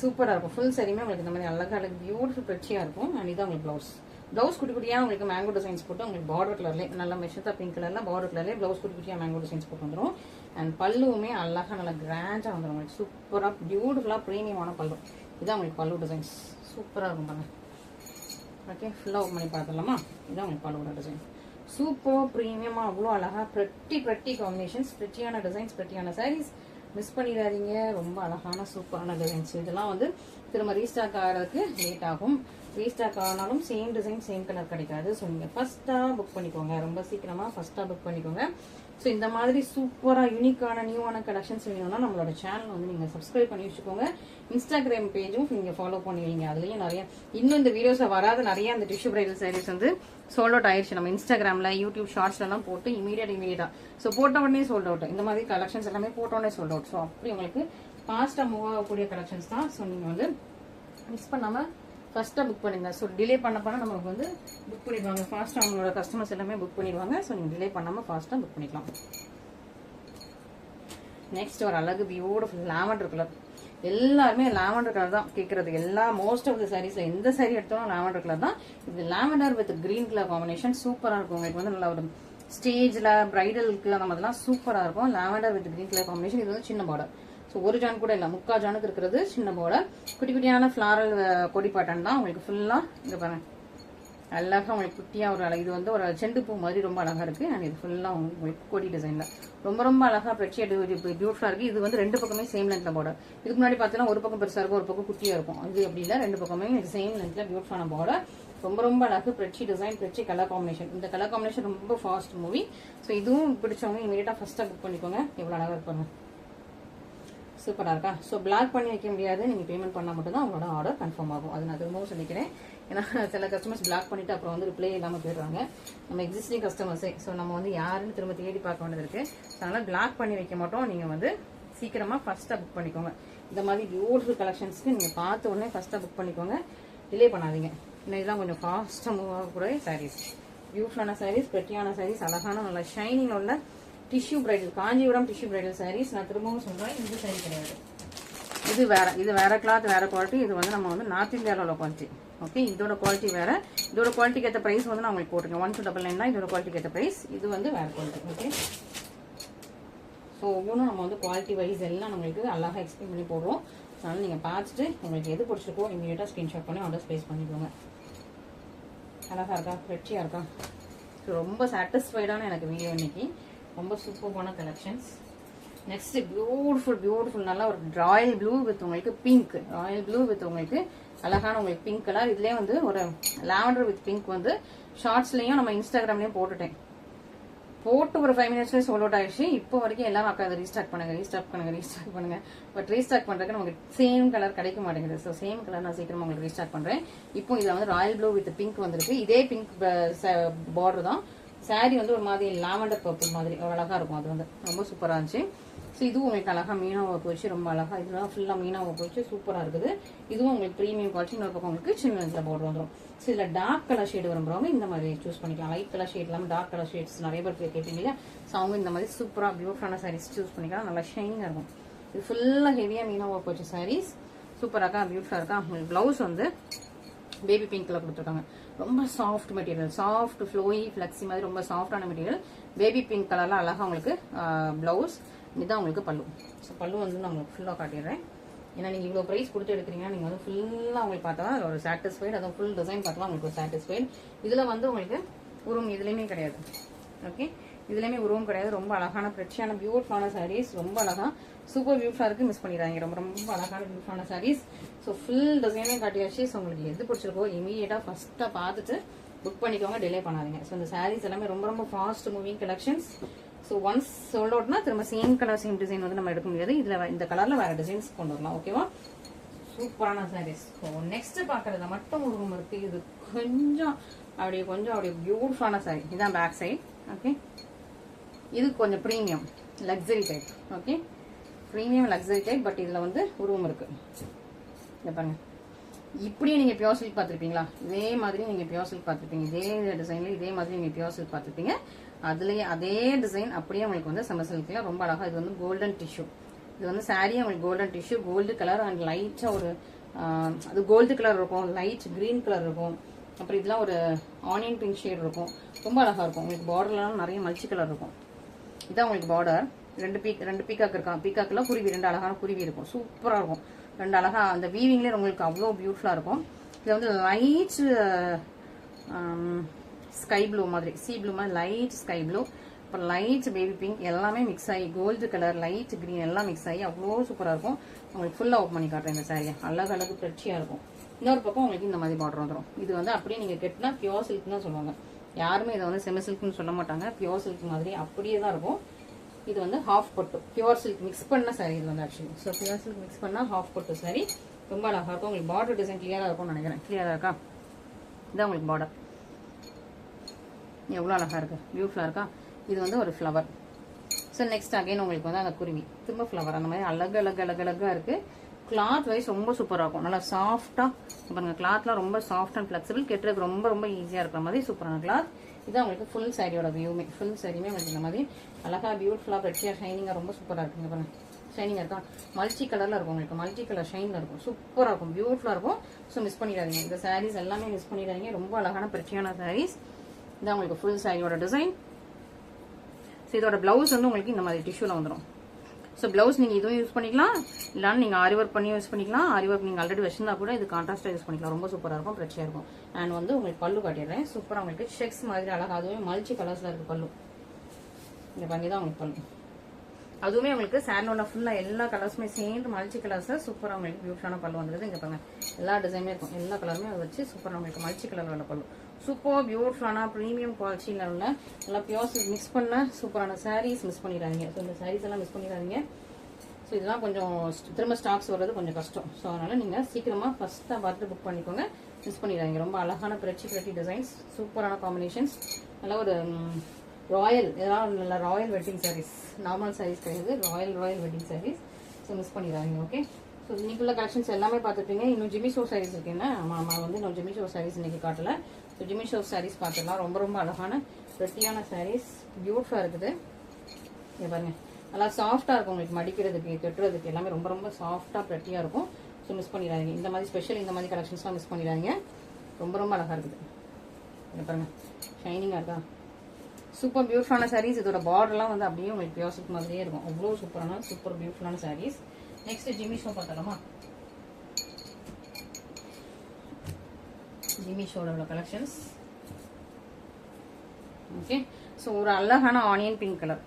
சூப்பராக இருக்கும். ஃபுல் சரியுமே உங்களுக்கு இந்த மாதிரி அழகாக பியூட்டிஃபுல் பெட்சியாக இருக்கும். அண்ட் இதான் உங்களுக்கு ப்ளவுஸ் குட்டி குட்டியாக உங்களுக்கு மேங்கோ டிசைன்ஸ் போட்டு உங்களுக்கு பார்டர் கலர்லேயே நல்லா மெஷந்தா பிங்க் கலர்ல பார்டர் கலர்லேயே ப்ளவுஸ் குட்டி குட்டியாக மேங்கோ டிசைன்ஸ் போட்டு வந்துடும். அண்ட் பல்லுவுமே அழகாக நல்லா கிராண்டாக வந்துடும் உங்களுக்கு. சூப்பராக பியூட்டிஃபுல்லாக ப்ரீமியமான பல்லு. இதான் உங்களுக்கு பல்லு டிசைன்ஸ். சூப்பராக இருக்கும் பாருங்க. ஓகே, ஃபுல்லாக ஓப்பன் பண்ணி பார்த்துடலாமா? இதான் உங்களுக்கு பல்லுவோட டிசைன். சூப்பர் ப்ரீமியமாக அவ்வளோ அழகாக பிரட்டி காம்பினேஷன்ஸ், பிரட்டியான டிசைன்ஸ், பிரட்டியான சாரீஸ். மிஸ் பண்ணிடாதீங்க. ரொம்ப அழகான சூப்பரான டிசைன்ஸ். இதெல்லாம் வந்து திரும்ப ரீஸ்டாக் ஆகிறதுக்கு லேட் ஆகும். ரீஸ்டாக் ஆனாலும் சேம் டிசைன் சேம் கலர் கிடைக்காது. ஸோ நீங்கள் ஃபர்ஸ்ட்டாக புக் பண்ணிக்கோங்க. ரொம்ப சீக்கிரமாக ஃபர்ஸ்ட்டாக புக் பண்ணிக்கோங்க. ஸோ இந்த மாதிரி சூப்பராக யூனிக்கான நியூவான கலெக்ஷன்ஸ் வேணும்னா நம்மளோட சேனல் வந்து நீங்கள் சப்ஸ்கிரைப் பண்ணி வச்சுக்கோங்க. இன்ஸ்டாகிராம் பேஜும் நீங்கள் ஃபாலோ பண்ணுவீங்க. அதுலேயும் நிறைய இன்னும் இந்த வீடியோஸில் வராத நிறைய அந்த டிஷ்யூ பிரைடல் சாரீஸ் வந்து சோல்ட் அவுட் ஆயிடுச்சு. நம்ம இன்ஸ்டாகிராமில் யூடியூப் ஷார்ட்ஸ்லாம் போட்டு இமீடியட்டாக ஸோ போட்ட உடனே சோல்ட் அவுட். இந்த மாதிரி கலெக்ஷன்ஸ் எல்லாமே போட்ட உடனே சோல்ட் அவுட். ஸோ அப்படி உங்களுக்கு ஃபாஸ்ட்டாக மூவ் ஆகக்கூடிய கலெக்ஷன்ஸ் தான். ஸோ நீங்கள் வந்து மிஸ் பண்ணாமல் ஃபர்ஸ்ட்டாக புக் பண்ணுங்க. ஸோ டிலே பண்ண நமக்கு வந்து புக் பண்ணிடுவாங்க. ஃபாஸ்ட்டாக அவங்களோட கஸ்டமர்ஸ் எல்லாமே புக் பண்ணிடுவாங்க. ஸோ நீங்கள் டிலே பண்ணாமல் ஃபாஸ்ட்டாக புக் பண்ணிக்கலாம். நெக்ஸ்ட் ஒரு அழகு பியூட்டிஃபுல் லாவெண்டர் கலர். எல்லாருமே லாவெண்டர் கலர் தான் கேட்கறது. மோஸ்ட் ஆஃப் த சாரீஸ்ல எந்த சாரீ எடுத்தாலும் லாவெண்டர் கலர் தான். இது lavender with green colour combination சூப்பராக இருக்கும். உங்களுக்கு வந்து நல்லா ஒரு ஸ்டேஜ்ல பிரைடலுக்கு அந்த மாதிரிலாம் சூப்பராக இருக்கும். Lavender with green colour combination. இது வந்து சின்ன பார்டர். ஸோ ஒரு ஜான் கூட இல்லை, 3/4 ஜானுக்கு இருக்கிறது சின்ன பார்டர். குட்டி குட்டியான ஃபிளாரல் கொடி பாட்டன் தான் உங்களுக்கு ஃபுல்லாக. இங்கே பாருங்க அழகாக உங்களுக்கு குட்டியாக ஒரு இது வந்து ஒரு செண்டு பூ மாதிரி ரொம்ப அழகாக இருக்குது. அண்ட் இது ஃபுல்லாக உங்களுக்கு கொடி டிசைனில் ரொம்ப ரொம்ப அழகாக பெட்சியாக பியூட்டிஃபுல்லாக இருக்குது. இது வந்து ரெண்டு பக்கமே சேம் லென்த்தில் பார்டர். இதுக்கு முன்னாடி பார்த்தீங்கன்னா ஒரு பக்கம் பெருசாக இருக்கும், ஒரு பக்கம் குட்டியாக இருக்கும். இது அப்படி இல்லை, ரெண்டு பக்கமே சேம் லென்த்தில் பியூட்டிஃபுல்லான பார்டர். ரொம்ப ரொம்ப அழகு Betsy design, Betsy colour combination. இந்த கலர் காம்பினேஷன் ரொம்ப ஃபாஸ்ட் மூவி. ஸோ இதுவும் பிடிச்சவங்க இமீடியட்டாக ஃபர்ஸ்ட்டாக புக் பண்ணிக்கோங்க. எவ்வளோ அழகாக இருப்பாங்க, சூப்பராக இருக்கா? ஸோ பிளாக் பண்ணி வைக்க முடியாது. நீங்கள் பேமெண்ட் பண்ணால் மட்டும் தான் உங்களோட ஆர்டர் கன்ஃபார்ம் ஆகும். அது நான் திரும்பவும் சொல்லிக்கிறேன். ஏன்னா சில கஸ்டமர்ஸ் பிளாக் பண்ணிட்டு அப்புறம் வந்து ரிப்ளை இல்லாமல் போயிடுறாங்க. நம்ம எக்ஸிஸ்டிங் கஸ்டமர்ஸே. ஸோ நம்ம வந்து யாருன்னு திரும்ப தேடி பார்க்க வேண்டியது இருக்கு. அதனால் பிளாக் பண்ணி வைக்க மாட்டோம். நீங்கள் வந்து சீக்கிரமாக ஃபர்ஸ்ட்டாக புக் பண்ணிக்கோங்க. இந்த மாதிரி பியூட்டிஃபுல் கலெக்ஷன்ஸ்க்கு நீங்கள் பார்த்த உடனே ஃபர்ஸ்ட்டாக புக் பண்ணிக்கோங்க. டிலே பண்ணாதீங்க. இன்னும் இதெல்லாம் கொஞ்சம் ஃபாஸ்ட்டாக மூவ் ஆகக்கூடிய சாரீஸ். பியூட்டிஃபுல்லான சாரீஸ், பெட்டியான சாரீஸ், அழகான நல்ல ஷைனிங் உள்ள tissue bridal, Kanchipuram tissue bridal sarees. நான் திரும்பவும் சொல்றேன், இந்த சாரீ கிடையாது, இது வேற கிளாத், வேற குவாலிட்டி. இது வந்து நம்ம வந்து நார்த் இந்தியாவில் உள்ள குவாலிட்டி. ஓகே, இதோட குவாலிட்டி வேற. இதோட குவாலிட்டிக்கு ஏற்ற பிரைஸ் வந்து நான் உங்களுக்கு போட்டிருக்கேன். 1299 தான் இதோட குவாலிட்டிக்கு ஏற்ற பிரைஸ். இது வந்து வேற குவாலிட்டி. ஓகே, ஸோ ஒவ்வொன்றும் நம்ம வந்து குவாலிட்டி வைஸ் எல்லாம் நம்மளுக்கு அழகாக எக்ஸ்பிளைன் பண்ணி போடுறோம். அதனால நீங்கள் பார்த்துட்டு உங்களுக்கு எது பிடிச்சிருக்கோ இமீடியட்டாக ஸ்க்ரீன்ஷாட் பண்ணி ஆர்டர் ப்ளேஸ் பண்ணிக்கோங்க. அழகாக இருக்கா, ஃப்ரெஷ்ஷியாக இருக்கா? ஸோ ரொம்ப சாட்டிஸ்ஃபைடான எனக்கு வீடியோ இன்னைக்கு. ரொம்ப சூப்பரான கலெக்ஷன்ஸ். நெக்ஸ்ட் பியூட்டிஃபுல் நல்ல ஒரு ராயல் ப்ளூ வித் உங்களுக்கு பிங்க், ராயல் ப்ளூ வித் உங்களுக்கு அழகான உங்களுக்கு பிங்க் கலர். இதுலயே வந்து ஒரு லாவெண்டர் வித் பிங்க் வந்து ஷார்ட்ஸ்லயும் நம்ம இன்ஸ்டாகிராம்லயும் போட்டுட்டேன். போட்டு ஒரு 5 மினிட்ஸ்ல சோல்ட் அவுட் ஆயிடுச்சு. இப்போ வரைக்கும் எல்லாரும் அக்கா அதை ரீஸ்டாக் பண்ணுங்க. பட் ரீஸ்டாக் பண்றதுக்கு நமக்கு சேம் கலர் கிடைக்க மாட்டேங்குது. ஸோ சேம் கலர் நான் சீக்கிரமா உங்களுக்கு ரீஸ்டாக் பண்றேன். இப்போ இதுல வந்து ராயல் ப்ளூ வித் பிங்க் வந்திருக்கு. இதே பிங்க் பார்டர் தான். சாரி வந்து ஒரு மாதிரி லாவெண்டர் பர்பிள் மாதிரி அழகா இருக்கும். அது வந்து ரொம்ப சூப்பரா இருந்துச்சு. ஸோ இதுவும் உங்களுக்கு அழகா மீனா ஒர்க் வச்சு ரொம்ப அழகா, இதெல்லாம் ஃபுல்லா மீனா ஒர்க் வச்சு சூப்பரா இருக்குது. இதுவும் உங்களுக்கு ப்ரீமியம் குவாலிட்டி. இன்னொரு பக்கம் உங்களுக்கு சின்ன பார்டர் வந்துடும். ஸோ இதுல டார்க் கலர் ஷேடு விரும்புறவங்க இந்த மாதிரி சூஸ் பண்ணிக்கலாம். லைட் கலர் ஷேட் இல்லாமல் டார்க் கலர் ஷேட்ஸ் நிறைய பேர் கேட்பீங்க இல்லையா? ஸோ அவங்க இந்த மாதிரி சூப்பரா பியூட்டிஃபுல்லான சாரீஸ் சூஸ் பண்ணிக்கலாம். நல்லா ஷைனிங்கா இருக்கும். இது ஃபுல்லா ஹெவியா மீனா ஒர்க் வச்ச சாரீஸ் சூப்பராக்கா, பியூட்டிஃபுல்லா இருக்கா. உங்களுக்கு பிளவுஸ் வந்து பேபி பிங்க்ல கொடுத்துருக்காங்க. ரொம்ப soft material, soft flowy flexi மாதிரி ரொம்ப சாஃப்டான மெட்டீரியல். பேபி பிங்க் கலர்ல அழகா உங்களுக்கு பிளவுஸ். இதுதான் உங்களுக்கு பல்லு. ஸோ பல்லு வந்து நான் உங்களுக்கு ஃபுல்லாக காட்டிடுறேன். ஏன்னா நீங்கள் இவ்வளோ ப்ரைஸ் கொடுத்து எடுக்கிறீங்கன்னா நீங்கள் வந்து ஃபுல்லாக உங்களுக்கு பார்த்தா ஒரு சாட்டிஸ்ஃபைடு, அதுவும் ஃபுல் டிசைன் பார்த்தா உங்களுக்கு ஒரு சாட்டிஸ்ஃபைடு. இதில் வந்து உங்களுக்கு உருவம் இதுலேயுமே கிடையாது. ஓகே, இதுலேயுமே உருவம் கிடையாது. ரொம்ப அழகான பிரச்சியான பியூட்டிஃபுல்லான சாரீஸ். ரொம்ப அழகா சூப்பர் பியூட்டிஃபுல்லாக இருக்குது. மிஸ் பண்ணிடுறாங்க. ரொம்ப ரொம்ப அழகான பியூட்டிஃபுல்லான சாரீஸ். ஸோ ஃபுல் டிசைனே காட்டியாச்சு. ஸோ உங்களுக்கு எது பிடிச்சிருக்கோ இமீடியட்டாக ஃபஸ்ட்டாக பார்த்துட்டு புக் பண்ணிக்கோங்க. டிலே பண்ணாதீங்க. ஸோ இந்த சாரீஸ் எல்லாமே ரொம்ப ரொம்ப fast moving collections. So once sold அவுட்னா திரும்ப சேம் கலர் சேம் டிசைன் வந்து நம்ம எடுக்க முடியாது. இதில் இந்த கலரில் வேறு டிசைன்ஸ் கொண்டு வரலாம். ஓகேவா? சூப்பரான சாரீஸ். ஸோ நெக்ஸ்ட் பார்க்குறத மட்டும் ஒரு ரூம் இருக்குது. இது கொஞ்சம் அப்படியே பியூட்டிஃபுல்லான சாரீ. இதுதான் பேக் சைட். ஓகே, இது கொஞ்சம் premium luxury type. Okay, premium luxury type. But இதில் வந்து உருவம் இருக்குது. இதை பாருங்க. இப்படியே நீங்கள் பியோர் சில்க் பார்த்துருப்பீங்களா? இதே மாதிரி நீங்கள் பியோர் சில்க் பார்த்துருப்பீங்க. இதே டிசைன்ல இதே மாதிரி நீங்கள் பியோர் சில்க் பார்த்துருப்பீங்க. அதுலயே அதே டிசைன் அப்படியே உங்களுக்கு வந்து செம சில்க்ல ரொம்ப அழகா. இது வந்து கோல்டன் டிஷ்யூ. இது வந்து சாரியே உங்களுக்கு golden tissue, gold colour and லைட்டா ஒரு அது கோல்டு கலர் இருக்கும், லைட் கிரீன் கலர் இருக்கும். அப்புறம் இதெல்லாம் ஒரு ஆனியன் பிங்க் ஷேட் இருக்கும். ரொம்ப அழகா இருக்கும். உங்களுக்கு பார்டர்லாம் நிறைய மல்டி கலர் இருக்கும். இதான் உங்களுக்கு பார்டர். ரெண்டு பீகாக் இருக்கான். பீகாக்ல குருவி, 2 அழகான குருவி இருக்கும். சூப்பரா இருக்கும். 2 அழகா அந்த வீவிங்லேயே உங்களுக்கு அவ்வளோ பியூட்டிஃபுல்லா இருக்கும். இது வந்து லைட் ஸ்கை ப்ளூ மாதிரி, சி ப்ளூ மாதிரி லைட் ஸ்கை ப்ளூ, அப்புறம் லைட் பேபி பிங்க் எல்லாமே மிக்ஸ் ஆகி கோல்டு கலர் லைட் கிரீன் எல்லாம் மிக்ஸ் ஆகி அவ்வளோ சூப்பராக இருக்கும். உங்களுக்கு ஃபுல்லாக ஓப்பன் பண்ணி காட்டுறேன். இந்த சாரியை அழகு பிரச்சியாக இருக்கும். இன்னொரு பக்கம் உங்களுக்கு இந்த மாதிரி பார்டர் வந்துடும். இது வந்து அப்படியே நீங்கள் கெட்டினா பியோர் சில்க்னு சொல்லுவாங்க. யாருமே இதை வந்து செமி சில்க்னு சொல்ல மாட்டாங்க. பியோர் சில்க் மாதிரி அப்படியே தான் இருக்கும். இது வந்து ஹாஃப் பட்டு பியோர் சில்க் மிக்ஸ் பண்ண சாரி. இது வந்து actually so pure silk mix பண்ணால் ஹாஃப் பட்டு சாரி. ரொம்ப அழகாக இருக்கும். உங்களுக்கு பார்டர் டிசைன் கிளியராக இருக்கும்னு நினைக்கிறேன். கிளியராக இருக்கா? இதான் உங்களுக்கு பார்டர். எவ்வளோ அழகாக இருக்குது, பியூட்டிஃபுல்லாக இருக்கா? இது வந்து ஒரு ஃப்ளவர். ஸோ நெக்ஸ்ட் அகைன் உங்களுக்கு வந்து அந்த குருவி திரும்ப ஃப்ளவர். அந்த மாதிரி அழகாக இருக்குது. கிளாத் வைஸ் ரொம்ப சூப்பராக இருக்கும். நல்லா சாஃப்டாக பாருங்க. கிளாத்லாம் ரொம்ப சாஃப்ட் அண்ட் ஃப்ளெக்சிபிள். கெட்டுறதுக்கு ரொம்ப ரொம்ப ஈஸியாக இருக்கிற மாதிரி சூப்பரான கிளாத். இதான் உங்களுக்கு ஃபுல் சாரியோட வியூமே. ஃபுல் சாரியுமே உங்களுக்கு இந்த மாதிரி அழகாக பியூட்டிஃபுல்லாக பிரச்சியாக ஷைனிங்காக ரொம்ப சூப்பராக இருக்குங்க. பாருங்க ஷைனிங்காக இருக்கா? மல்டி கலரில் இருக்கும். உங்களுக்கு மல்டி கலர் ஷைனில் இருக்கும். சூப்பராக இருக்கும், பியூட்டிஃபுல்லாக இருக்கும். ஸோ மிஸ் பண்ணிடாதீங்க. இந்த சாரீஸ் எல்லாமே மிஸ் பண்ணிடாதீங்க. ரொம்ப அழகான பிரச்சியான சாரீஸ். இதான் உங்களுக்கு ஃபுல் சாரியோட டிசைன். ஸோ இதோட பிளவுஸ் வந்து உங்களுக்கு இந்த மாதிரி டிஷ்யூல வந்துடும். ஸோ பிளவுஸ் நீங்கள் இதுவும் யூஸ் பண்ணிக்கலாம், இல்லைன்னா நீங்கள் ஆரி ஒர்க் பண்ணி யூஸ் பண்ணிக்கலாம். ஆரி ஒர்க் நீங்கள் ஆல்ரெடி வச்சிருந்தா கூட இது கான்ட்ராஸ்டாக யூஸ் பண்ணிக்கலாம். ரொம்ப சூப்பராக இருக்கும், பிரச்சனையாக இருக்கும். அண்ட் வந்து உங்களுக்கு பல்லு காட்டிடுறேன். சூப்பராக உங்களுக்கு செக்ஸ் மாதிரி அழகாக, அதுவே மல்டி கலர்ஸில் இருக்குது பல்லு. இங்கே பண்ணி தான் உங்களுக்கு பல்லு. அதுவுமே உங்களுக்கு சாண்டோட ஃபுல்லாக எல்லா கலர்ஸுமே சேர்ந்து மல்டி கலர்ஸில் சூப்பராக உங்களுக்கு பியூட்டிஃபுல்லான பல்லு வந்துருது. இங்கே பாருங்க எல்லா டிசைனுமே இருக்கும். எல்லா கலருமே அதை வச்சு சூப்பராக உங்களுக்கு மல்டி கலர் உள்ள பல்லு. சூப்பர் பியூட்டிஃபுல்லான ப்ரீமியம் குவாலிட்டியில் உள்ள நல்லா பியோர் மிக்ஸ் பண்ண சூப்பரான சாரீஸ் மிஸ் பண்ணிடாதீங்க. ஸோ இந்த சாரீஸ் எல்லாம் மிஸ் பண்ணிடாதீங்க. ஸோ இதெல்லாம் கொஞ்சம் திரும்ப ஸ்டாக்ஸ் வர்றது கொஞ்சம் கஷ்டம். ஸோ அதனால் நீங்கள் சீக்கிரமாக ஃபஸ்ட்டாக பார்த்துட்டு புக் பண்ணிக்கோங்க. மிஸ் பண்ணிடாதீங்க. ரொம்ப அழகான பிரட்டி டிசைன்ஸ், சூப்பரான காம்பினேஷன்ஸ். நல்லா ஒரு ராயல், ஏதாவது நல்ல royal wedding saris. Normal saris கிடையாது, royal wedding saris. So miss பண்ணிடாதீங்க. ஓகே, ஸோ இன்னைக்குள்ள கலெக்ஷன்ஸ் எல்லாமே பார்த்துருப்பீங்க. இன்னும் ஜிம்மி ஷோ சாரீஸ் இருக்குன்னா ஆமாம் வந்து இன்னும் ஜிம்மி ஷோ சாரீஸ் இன்னைக்கு காட்டல. ஸோ ஜிம்மி ஷோ சாரீஸ் பார்த்துக்கலாம். ரொம்ப ரொம்ப அழகான வெட்டியான சாரீஸ், பியூட்டிஃபுல்லாக இருக்குது. இங்கே பாருங்க நல்லா சாஃப்டாக இருக்கும். உங்களுக்கு மடிக்கிறதுக்கு கட்டுறதுக்கு எல்லாமே ரொம்ப ரொம்ப சாஃப்டாக பிரட்டியாக இருக்கும். ஸோ மிஸ் பண்ணிடாதீங்க. இந்த மாதிரி ஸ்பெஷல் இந்த மாதிரி கலெக்ஷன்ஸ்லாம் மிஸ் பண்ணிடாதீங்க. ரொம்ப ரொம்ப அழகாக இருக்குது. இங்கே பாருங்க ஷைனிங்காக இருக்கா? சூப்பர் பியூட்டிஃபுல்லான சாரீஸ். இதோட பார்டர்லாம் வந்து அப்படியே உங்களுக்கு பியோர் சில்க் மாதிரியே இருக்கும். அவ்வளோ சூப்பரான சூப்பர் பியூட்டிஃபுல்லான சாரீஸ். நெக்ஸ்ட் ஜிம்மி ஷோ பார்த்தாலாமா? ஜிம்மி ஷோட உள்ள கலெக்ஷன்ஸ். ஓகே, ஸோ ஒரு அழகான ஆனியன் பிங்க் கலர்.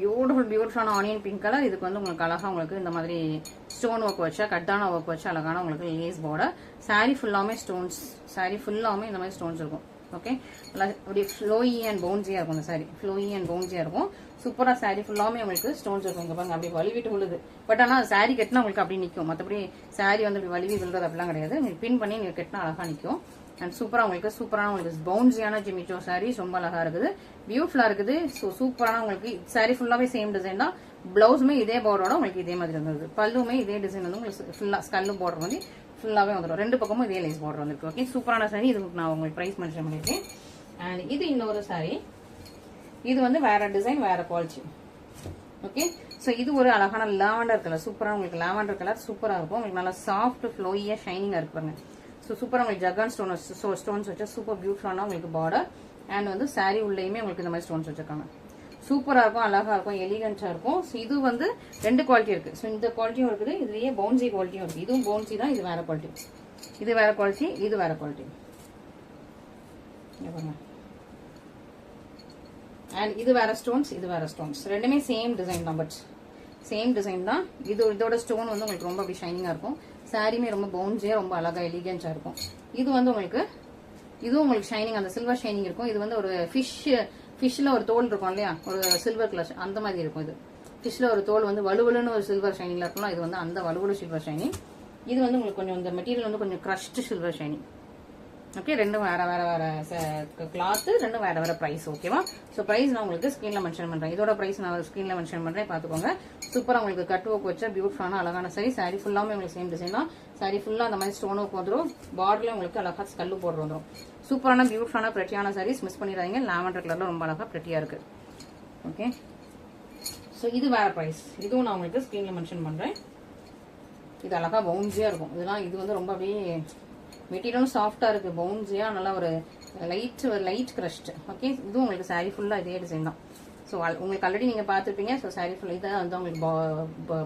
பியூட்டிஃபுல்லான ஆனியன் பிங்க் கலர். இதுக்கு வந்து உங்களுக்கு அழகா உங்களுக்கு இந்த மாதிரி ஸ்டோன் ஒர்க் வச்சா, கட்டான ஒர்க் வச்சா அழகான உங்களுக்கு லேஸ் பார்டர். சாரி ஃபுல்லாமே ஸ்டோன்ஸ், சாரி ஃபுல்லாமே இந்த மாதிரி ஸ்டோன்ஸ் இருக்கும். ஓகே, அப்படியே ஃப்ளோயி அண்ட் பவுன்ஸியா இருக்கும் இந்த சாரி, ஃப்ளோயி அண்ட் பவுன்ஸியா இருக்கும். சூப்பரா சாரி ஃபுல்லாமே உங்களுக்கு ஸ்டோன்ஸ் இருக்கும். இங்க பாருங்க அப்படியே வலிவிட்டு விழுது. பட் ஆனால் சாரி கட்டினா உங்களுக்கு அப்படி நிற்கும். மற்றபடி சாரி வந்து இப்படி வலிவி விழுறது அப்படிலாம் கிடையாது. உங்களுக்கு பின் பண்ணி நீங்க கட்டினா அழகா நிற்கும். அண்ட் சூப்பரா உங்களுக்கு சூப்பரான உங்களுக்கு பவுன்ஸியான ஜிமிச்சோ சாரீஸ் ரொம்ப அழகா இருக்குது, பியூட்டிஃபுல்லா இருக்குது. ஸோ சூப்பரான உங்களுக்கு சாரி ஃபுல்லாவே சேம் டிசைன் தான். பிளவுஸுமே இதே பார்டரோட உங்களுக்கு இதே மாதிரி இருந்தது. பல்லுமே இதே டிசைன் வந்து உங்களுக்கு ஃபுல்லா ஸ்கல்லு பார்டர் வந்து ஃபுல்லாவே வந்துடும். ரெண்டு பக்கமும் இதே லேஸ் பார்டர் வந்துருக்கு. ஓகே, சூப்பரான சாரி. இதுக்கு நான் உங்களுக்கு பிரைஸ் மென்ஷன் பண்ணிருக்கேன். அண்ட் இது இன்னொரு சாரி. இது வந்து வேற டிசைன், வேற குவாலிட்டி. ஓகே, ஸோ இது ஒரு அழகான லாவெண்டர் கலர். சூப்பரா உங்களுக்கு லாவெண்டர் கலர் சூப்பரா இருக்கும். உங்களுக்கு நல்லா சாஃப்ட் ஃப்ளோயியா ஷைனிங்கா இருக்கு பாருங்க. ஸோ சூப்பராக உங்களுக்கு ஜக்கான் ஸ்டோன்ஸ் வச்சா சூப்பர் பியூட்டிஃபுல்லான உங்களுக்கு பார்டர். அண்ட் வந்து சாரி உள்ளேயுமே உங்களுக்கு இந்த மாதிரி ஸ்டோன்ஸ் வச்சிருக்காங்க. சூப்பராக இருக்கும், அழகா இருக்கும், எலிகன்ஸா இருக்கும். ஸோ இது வந்து ரெண்டு குவாலிட்டி இருக்கு. ஸோ இந்த குவாலிட்டியும் இருக்குது, இதுலயே பவுன்சி குவாலிட்டியும் இருக்கு. இதுவும் பவுன்சி தான், இது வேற குவாலிட்டி. இது வேற குவாலிட்டி, இது வேற குவாலிட்டி. அண்ட் இது வேற ஸ்டோன்ஸ், இது வேற ஸ்டோன்ஸ். ரெண்டுமே சேம் டிசைன் தான், பட் சேம் டிசைன் தான். இதோட ஸ்டோன் வந்து உங்களுக்கு ரொம்ப அப்படி ஷைனிங்கா இருக்கும். சாரியுமே ரொம்ப பவுன்ஸியா ரொம்ப அழகா எலிகன்ஸா இருக்கும். இது வந்து உங்களுக்கு இதுவும் உங்களுக்கு ஷைனிங், அந்த சில்வர் ஷைனிங் இருக்கும். இது வந்து ஒரு ஃபிஷ்ல ஒரு தோல் இருக்கும் இல்லையா, ஒரு சில்வர் கலர் அந்த மாதிரி இருக்கும். இது ஃபிஷ்ல ஒரு தோல் வந்து வலுவலுன்னு ஒரு சில்வர் ஷைனிங்ல இருக்கும். இது வந்து அந்த வலுவலு சில்வர் ஷைனிங். இது வந்து உங்களுக்கு கொஞ்சம் இந்த மெட்டீரியல் வந்து கொஞ்சம் கிரஷ்டு சில்வர் ஷைனிங். ஓகே, ரெண்டும் வேற வேற வேற கிளாத், ரெண்டும் வேற வேற பிரைஸ். ஓகேவா? ஸோ பிரைஸ் நான் உங்களுக்கு ஸ்கிரீன்ல மென்ஷன் பண்றேன். இதோட பிரைஸ் நான் ஸ்கிரீன்ல மென்ஷன் பண்றேன், பாத்துக்கோங்க. சூப்பரா உங்களுக்கு கட் ஒர்க் வச்ச பியூட்டிஃபுல்லான அழகான சாரி. சாரி ஃபுல்லாமே உங்களுக்கு சேம் டிசைன் தான். சாரி ஃபுல்லா அந்த மாதிரி ஸ்டோன் ஒர்க் வந்துடும். பார்டர்ல உங்களுக்கு அழகா ஸ்கல்லு போர்டர் வந்துடும். சூப்பரான பியூட்டிஃபுல்லான பிரெட்டியான சாரீஸ், மிஸ் பண்ணிடாதீங்க. லாவெண்டர் கலர்ல ரொம்ப அழகா பிரெட்டியா இருக்கு. ஓகே, ஸோ இது வேற பிரைஸ். இதுவும் நான் உங்களுக்கு ஸ்கிரீன்ல மென்ஷன் பண்றேன். இது அழகா பவுன்ஸியா இருக்கும். இது வந்து ரொம்ப அப்படியே மெட்டீரியலும் சாஃப்டா இருக்கு, பவுன்ஸியா நல்லா ஒரு லைட் கிரஷ்ட். ஓகே, இதுவும் உங்களுக்கு சாரி ஃபுல்லா இதே டிசைன் தான். ஸோ உங்களுக்கு ஆல்ரெடி நீங்க பாத்துருப்பீங்க. ஸோ சாரி ஃபுல்லா இதான் வந்து உங்களுக்கு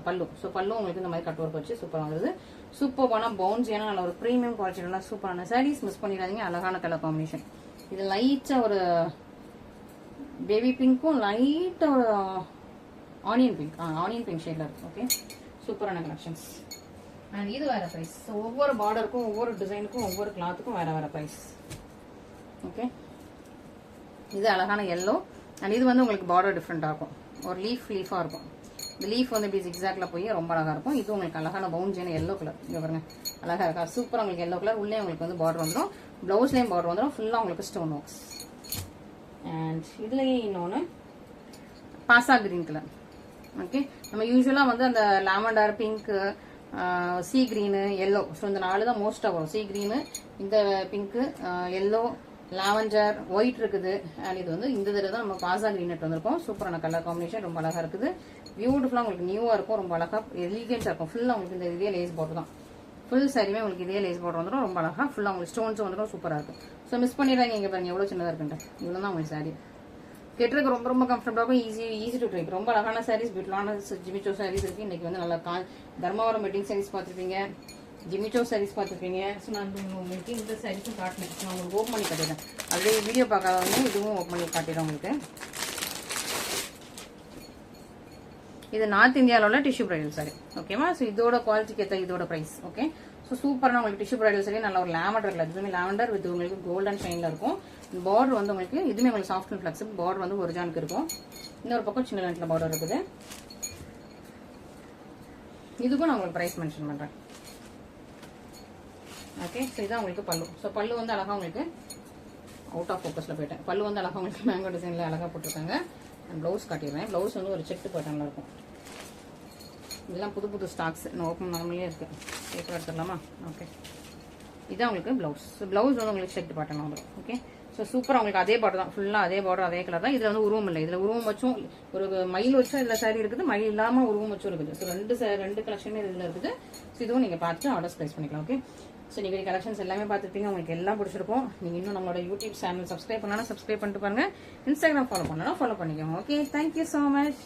பல்லு. ஸோ பல்லு உங்களுக்கு இந்த மாதிரி கட் ஒர்க் வச்சு சூப்பராக வருது. சூப்பரான பவுன்ஸியான நல்ல ஒரு ப்ரீமியம் குவாலிட்டியில சூப்பரான சாரீஸ், மிஸ் பண்ணிடாதீங்க. அழகான கலர் காம்பினேஷன். இது லைட்டா ஒரு பேபி பிங்க்கும் லைட்டா ஒரு ஆனியன் பிங்க் ஷேட்ல இருக்கு. ஓகே, சூப்பரான கலெக்ஷன்ஸ். அண்ட் இது வேற பிரைஸ். ஸோ ஒவ்வொரு பார்டருக்கும், ஒவ்வொரு டிசைனுக்கும், ஒவ்வொரு கிளாத்துக்கும் வேற வேற பிரைஸ். ஓகே, இது அழகான எல்லோ. அண்ட் இது வந்து உங்களுக்கு பார்டர் டிஃப்ரெண்டா இருக்கும். ஒரு லீஃபா இருக்கும். இந்த லீஃப் வந்து இப்படி ஜிக்ஸாக்ல போய் ரொம்ப அழகா இருக்கும். இது உங்களுக்கு அழகான பவுன்ஸியான எல்லோ கலர். இங்க பாருங்க, அழகா இருக்கா? சூப்பரா உங்களுக்கு எல்லோ கலர். உள்ளே உங்களுக்கு வந்து பார்டர் வந்துடும், பிளவுஸ்லயும் பார்டர் வந்துடும். ஃபுல்லா உங்களுக்கு ஸ்டோன் ஒர்க்ஸ். அண்ட் இதுலயே இன்னொன்னு பாசா கிரீன் கலர். ஓகே, நம்ம யூஸ்வலா வந்து அந்த லாவெண்டர், பிங்க், சீ கிரீனு, எல்லோ. ஸோ இந்த 4 தான் மோஸ்டா வரும். சீ கிரீனு, இந்த பிங்க், எல்லோ, லாவெண்டர், ஒயிட் இருக்குது. அண்ட் இது வந்து இந்த தடவை தான் நம்ம பாசா கிரீன் நெட் வந்திருக்கோம். சூப்பரான கலர் காம்பினேஷன், ரொம்ப அழகா இருக்குது. பியூட்டிஃபுல்லா உங்களுக்கு நியூவா இருக்கும், ரொம்ப அழகா எலிகன்ஸா இருக்கும். ஃபுல்லா உங்களுக்கு இந்த இதே லேஸ் பார்டர் தான். ஃபுல் சாரியுமே உங்களுக்கு இதே லேஸ் பார்டர் வந்துடும். ரொம்ப அழகா ஃபுல்லா உங்களுக்கு ஸ்டோன்ஸ் வந்துடும். சூப்பரா இருக்கும். ஸோ மிஸ் பண்ணிடுறாங்க. இங்க பாருங்க எவ்வளவு சின்னதா இருக்குன்ட்டு. இவ்வளவு தான் உங்களுக்கு சாரி. கெட்டுறதுக்கு ரொம்ப ரொம்ப கம்ஃபர்டபுளாக ஈஸி டு ட்ரை. ரொம்ப அழகான சாரீஸ், பியூட்டிஃபுல்லான ஜிமிச்சோ சாரீஸ் இருக்கு. இன்னைக்கு வந்து நல்லா தர்மாவரம் வெட்டிங் சாரீஸ் பார்த்துருப்பீங்க, ஜிமிச்சோ சாரீஸ் பார்த்துருப்பீங்க. ஸோ நான் உங்களுக்கு இந்த சாரீஸும் காட்டினேன். நான் உங்களுக்கு ஓப்பன் பண்ணி காட்டிடுறேன். அப்படியே வீடியோ பார்க்காதவங்க இதுவும் ஓப்பன் பண்ணி காட்டிடுறேன் உங்களுக்கு. இது நார்த் இந்தியாவில் உள்ள டிஷ்யூ பிரைடல் சாரி. ஓகேவா? ஸோ இதோட குவாலிட்டிக்கு ஏற்ற இதோட பிரைஸ். ஓகே, ஸோ சூப்பரான உங்களுக்கு டிஷ்யூ பிரைடல் சாரி. நல்ல ஒரு லாவெண்டர் கலர். இதுவுமே லாவெண்டர் வித் உங்களுக்கு கோல்டன் ஷைன்ல இருக்கும். பார்டர் வந்து உங்களுக்கு இதுவுமே உங்களுக்கு சாஃப்ட் அண்ட் ஃபிளெக்சிபிள். பார்டர் வந்து ஒரு ஜானுக்கு இருக்கும். இன்னொரு பக்கம் சின்ன லென்த்ல பார்டர் இருக்குது. இதுக்கும் நான் உங்களுக்கு பிரைஸ் மென்ஷன் பண்றேன். ஓகே, ஸோ இதான் உங்களுக்கு பல்லு. ஸோ பல்லு வந்து அழகா உங்களுக்கு அவுட் ஆஃப் ஃபோக்கஸ்ல போயிட்டேன். பல்லு வந்து அழகா உங்களுக்கு மேங்கோ டிசைன்ல அழகா போட்டிருக்காங்க. ப்ளவுஸ் காட்டிடுறேன். ப்ளவுஸ் வந்து ஒரு செக் பேட்டர்ன்ல இருக்கும். இதெல்லாம் புது ஸ்டாக்ஸ் இன்னும் ஓப்பன் நார்மலே இருக்கு. பேப்பர் எடுத்துடலாமா? ஓகே, இதான் உங்களுக்கு பிளவுஸ். பிளவுஸ் வந்து உங்களுக்கு செக் பேட்டர்ன் வந்துடும். ஓகே, ஸோ சூப்பராக உங்களுக்கு அதே பார்டர் தான். ஃபுல்லாக அதே பார்டர், அதே கலர் தான். இதில் வந்து உருவம் இல்லை. இதில் உருவம் வச்சும் ஒரு மயில் வச்சும் இதில் சாரி இருக்குது, மயில் இல்லாமல் உருவம் வச்சும் இருக்குது. ஸோ ரெண்டு கலெக்ஷனுமே இதில் இருக்குது. ஸோ இதுவும் நீங்கள் பார்த்து ஆர்டர்ஸ் ப்ளேஸ் பண்ணிக்கலாம். ஓகே, ஸோ நீங்கள் கலெக்ஷன்ஸ் எல்லாமே பார்த்துருப்பீங்க. உங்களுக்கு எல்லாம் பிடிச்சிருக்கும். நீங்கள் இன்னும் நம்மளோட யூடியூப் சேனல் சப்ஸ்கிரைப் பண்ணலாம், சப்ஸ்கிரைப் பண்ணிட்டு பாருங்க. இன்ஸ்டாகிராம் ஃபாலோ பண்ணலாம், ஃபாலோ பண்ணிக்கோங்க. Okay, thank you so much.